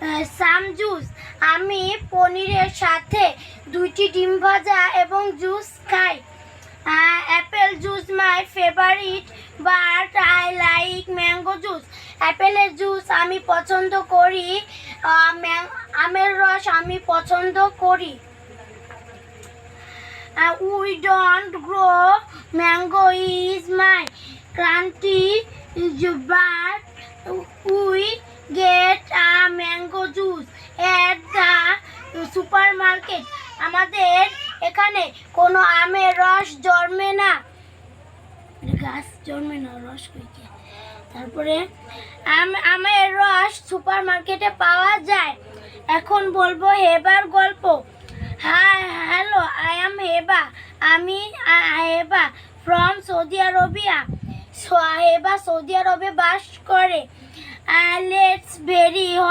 And some juice. আমি পনিরের সাথে 2টি ডিম ভাজা এবং জুস খাই। Apple juice my favourite but I like mango juice. অ্যাপেলের জুস আমি পছন্দ করি, আমের রস আমি পছন্দ করি। We don't grow mango is my country, but we get a mango juice at the supermarket. আমাদের এখানে কোনো আমের রস জন্মে না, গাছ জন্মে না, রস কইকে। তারপরে আমের রস সুপার মার্কেটে পাওয়া যায়। এখন বলবো হেবার গল্প। Hello, I am Heba. আমি Heba from Saudi Arabia. Heba Saudi আরবে বাস করে। Let's very